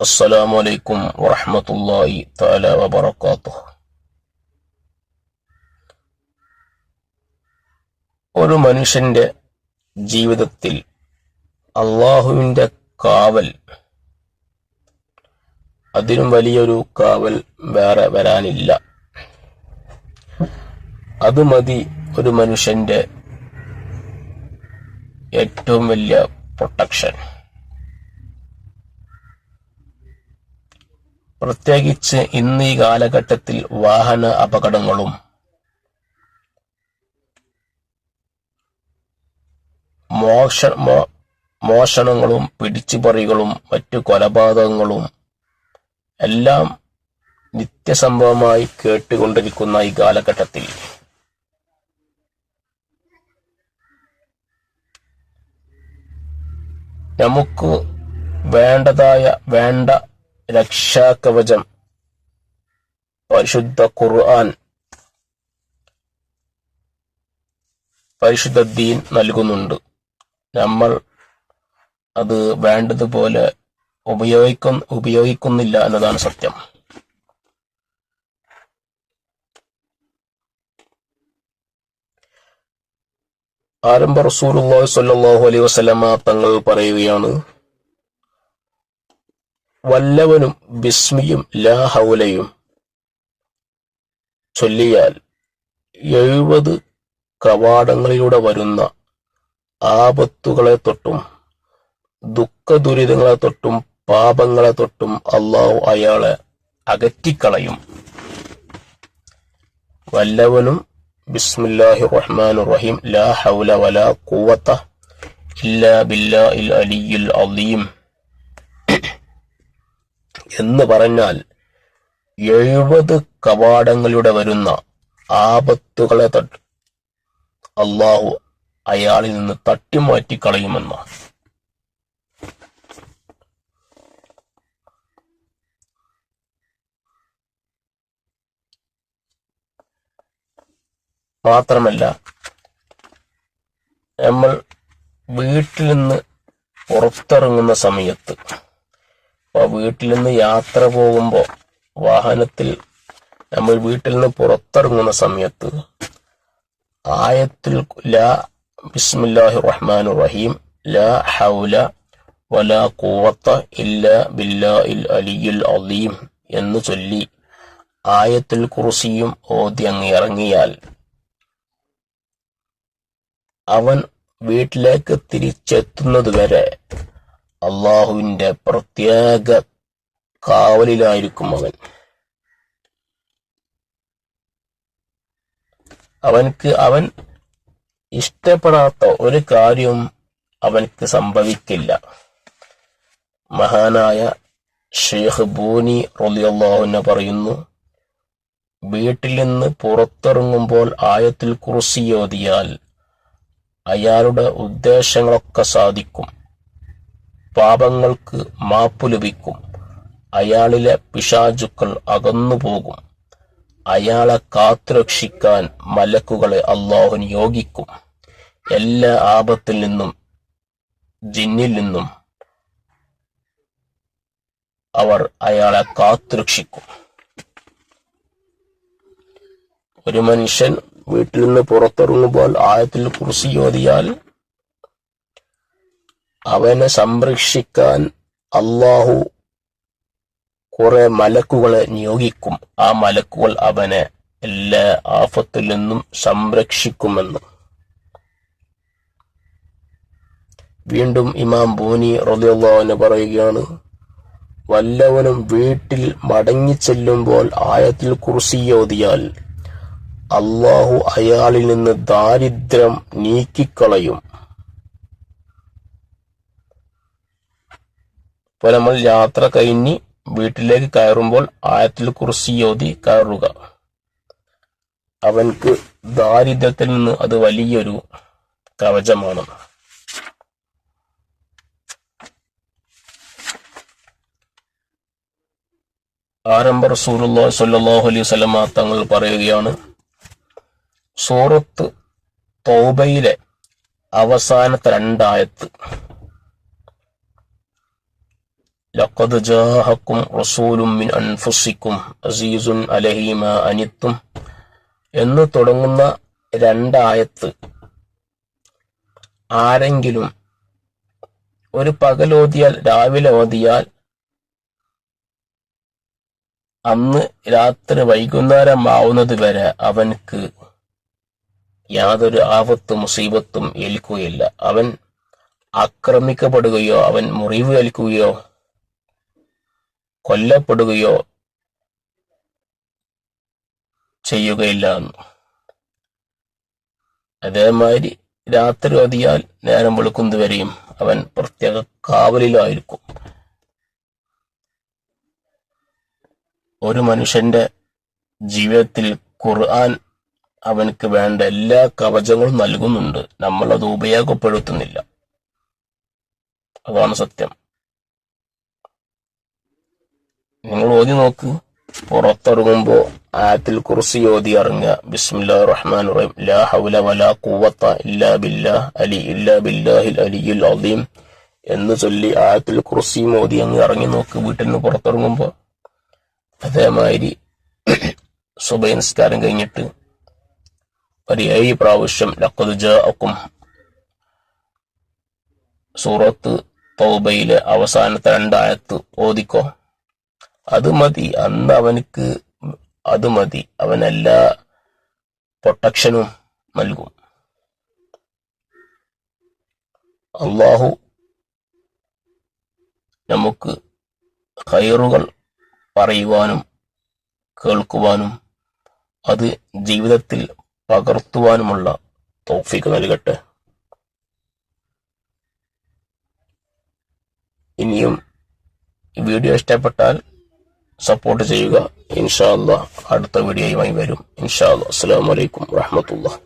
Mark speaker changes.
Speaker 1: അസ്സലാമു അലൈക്കും വറഹ്മത്തുള്ളാഹി തആല വബറകാതുഹു. ഒരു മനുഷ്യന്റെ ജീവിതത്തിൽ അള്ളാഹുവിന്റെ കാവൽ, അതിലും വലിയൊരു കാവൽ വേറെ വരാനില്ല. അത് മതി ഒരു മനുഷ്യന്റെ ഏറ്റവും വലിയ പ്രൊട്ടക്ഷൻ. പ്രത്യേകിച്ച് ഇന്ന് ഈ കാലഘട്ടത്തിൽ വാഹന അപകടങ്ങളും മോഷണങ്ങളും പിടിച്ചുപറികളും മറ്റു കൊലപാതകങ്ങളും എല്ലാം നിത്യസംഭവമായി കേട്ടുകൊണ്ടിരിക്കുന്ന ഈ കാലഘട്ടത്തിൽ നമുക്ക് വേണ്ട രക്ഷാകവചം പരിശുദ്ധ ഖുർആൻ, പരിശുദ്ധ ദീൻ നൽകുന്നുണ്ട്. നമ്മൾ അത് വേണ്ടതുപോലെ ഉപയോഗിക്കുന്നില്ല എന്നതാണ് സത്യം. ആരംഭ റസൂലുള്ളാഹി സ്വല്ലല്ലാഹു അലൈഹി വസല്ലമ തങ്ങൾ പറയുകയാണ്, വല്ലവനും ബിസ്മിയും ലാ ഹൗലയും ചൊല്ലിയാൽ 70 കവാടങ്ങളിലൂടെ വരുന്ന ആപത്തുകളെ തൊട്ടും ദുഃഖദുരിതങ്ങളെ തൊട്ടും പാപങ്ങളെ തൊട്ടും അള്ളാഹു അയാളെ അകറ്റിക്കളയും. വല്ലവനും ബിസ്മില്ലാഹിർ റഹ്മാനിർ റഹീം ലാ ഹൗല വലാ ഖുവത ഇല്ലാ ബില്ലാഹിൽ അലിയ്യിൽ അളീം എന്ന് പറഞ്ഞാൽ 70 കവാടങ്ങളിലൂടെ വരുന്ന ആപത്തുകളെ തൊട്ട് അള്ളാഹു അയാളിൽ നിന്ന് തട്ടിമാറ്റിക്കളയുമെന്ന. മാത്രമല്ല, നമ്മൾ വീട്ടിൽ നിന്ന് പുറത്തിറങ്ങുന്ന സമയത്ത്, വീട്ടിൽ നിന്ന് യാത്ര പോകുമ്പോൾ, വാഹനത്തിൽ നമ്മൾ വീട്ടിൽ നിന്ന് പുറത്തിറങ്ങുന്ന സമയത്ത് ആയത്തുൽ ലാ ബിസ്മില്ലാഹിർ റഹ്മാനിർ റഹീം ലാ ഹൗല വലാ ഖുവത ഇല്ലാ ബില്ലാഹിൽ അലിയ്യിൽ അളീം എന്ന് ചൊല്ലി ആയത്തുൽ കുർസിയും ഓതി അങ്ങ് ഇറങ്ങിയാൽ അവൻ വീട്ടിലേക്ക് തിരിച്ചെത്തുന്നത് വരെ അള്ളാഹുവിന്റെ പ്രത്യേക കാവലിലായിരിക്കും അവൻ. അവൻ ഇഷ്ടപ്പെടാത്ത ഒരു കാര്യവും അവൻക്ക് സംഭവിക്കില്ല. മഹാനായ ഷെയ്ഖ് ബൂനി റളിയല്ലാഹു അൻഹു പറയുന്നു, വീട്ടിൽ നിന്ന് പുറത്തിറങ്ങുമ്പോൾ ആയത്തുൽ കുർസി ഓതിയാൽ അയാളുടെ ഉദ്ദേശങ്ങളൊക്കെ സാധിക്കും, പാപങ്ങൾക്ക് മാപ്പു ലഭിക്കും, അയാളിലെ പിശാചുക്കൾ അകന്നുപോകും, അയാളെ കാത്തുരക്ഷിക്കാൻ മലക്കുകളെ അള്ളാഹു നിയോഗിക്കും, എല്ലാ ആപത്തിൽ നിന്നും ജിന്നിൽ നിന്നും അവർ അയാളെ കാത്തുരക്ഷിക്കും. ഒരു മനുഷ്യൻ വീട്ടിൽ നിന്ന് പുറത്തിറങ്ങുമ്പോൾ ആയത്തുൽ കുർസി ഓതിയാൽ അവനെ സംരക്ഷിക്കാൻ അള്ളാഹു കുറെ മലക്കുകളെ നിയോഗിക്കും. ആ മലക്കുകൾ അവനെ എല്ലാ ആഫത്തിൽ നിന്നും സംരക്ഷിക്കുമെന്ന്. വീണ്ടും ഇമാം ബൂനി റളിയല്ലാഹു അൻഹു പറയുകയാണ്, വല്ലവനും വീട്ടിൽ മടങ്ങി ചെല്ലുമ്പോൾ ആയത്തുൽ കുർസി ഓതിയാൽ അള്ളാഹു അയാളിൽ നിന്ന് ദാരിദ്ര്യം നീക്കിക്കളയും. ഇപ്പോൾ നമ്മൾ യാത്ര കഴിഞ്ഞ് വീട്ടിലേക്ക് കയറുമ്പോൾ ആയത്തുൽ കുർസി ഓതി കയറുക. അവൻക്ക് ദാരിദ്ര്യത്തിൽ നിന്ന് അത് വലിയൊരു കവചമാണ്. ആരംഭ റസൂലുള്ളാഹി സ്വല്ലല്ലാഹു അലൈഹി വസല്ലമ തങ്ങൾ പറയുകയാണ്, സൂറത്ത് തൗബയിലെ അവസാനത്തെ 2 ആയത്ത് ലഖദ് ജാഅക്കും റസൂലും മിൻ അൻഫുസിക്കും അസീസുൻ അലൈഹി മാ അനിത്തും എന്ന് തുടങ്ങുന്ന രണ്ടായത്ത് ആരെങ്കിലും ഒരു പകലോതിയാൽ രാവിലെ ഓതിയാൽ അന്ന് രാത്രി വൈകുന്നേരം ആവുന്നത് വരെ അവൻക്ക് യാതൊരു ആപത്തും മുസീബത്തും ഏൽക്കുകയില്ല. അവൻ ആക്രമിക്കപ്പെടുകയോ അവൻ മുറിവ് ഏൽക്കുകയോ കൊല്ലപ്പെടുകയോ ചെയ്യുകയില്ല എന്ന്. അതേമാതിരി രാത്രി ഓതിയാൽ നേരം വെളുക്കുന്നതുവരെയും അവൻ പ്രത്യേക കാവലിലായിരിക്കും. ഒരു മനുഷ്യന്റെ ജീവിതത്തിൽ ഖുർആൻ അവനക്ക് വേണ്ട എല്ലാ കവചങ്ങളും നൽകുന്നുണ്ട്. നമ്മളത് ഉപയോഗപ്പെടുത്തുന്നില്ല. അതാണ് സത്യം. നിങ്ങൾ ഓതി നോക്ക്. പുറത്തിറങ്ങുമ്പോ ആയത്തുൽ കുർസി ഓതി ഇറങ്ങുക. ബിസ്മില്ലാഹിർ റഹ്മാനിർ റഹീം ലാ ഹൗല വലാ ഖുവത ഇല്ലാ ബില്ലാഹിൽ അലിയിൽ അദീം എന്ന് ചൊല്ലി ആയത്തുൽ കുർസി ഓതി അങ്ങ് ഇറങ്ങി നോക്ക് വീട്ടിൽ നിന്ന് പുറത്തിറങ്ങുമ്പോ. അതേമാതിരി സുബഹി നിസ്കാരം കഴിഞ്ഞിട്ട് ഒരു 7 പ്രാവശ്യം ലഖദ് ജാഅക്കും സൂറത്ത് തൗബയിലെ അവസാനത്തെ 2 ആയത്ത് ഓതിക്കോ. അത് മതി. അന്ന് അവനക്ക് അത് മതി. അവൻ എല്ലാ പ്രൊട്ടക്ഷനും നൽകും. അള്ളാഹു നമുക്ക് ഖൈറുകൾ പറയുവാനും കേൾക്കുവാനും അത് ജീവിതത്തിൽ പകർത്തുവാനുമുള്ള തൗഫീഖ് നൽകട്ടെ. ഇനിയും ഈ വീഡിയോ ഇഷ്ടപ്പെട്ടാൽ സപ്പോർട്ട് ചെയ്യുക. ഇൻഷാ അല്ലാഹ് അടുത്ത വീഡിയോയുമായി വരും. ഇൻഷാ അല്ലാഹ്. അസ്സലാമു അലൈക്കും വറഹ്മത്തുള്ളാഹി.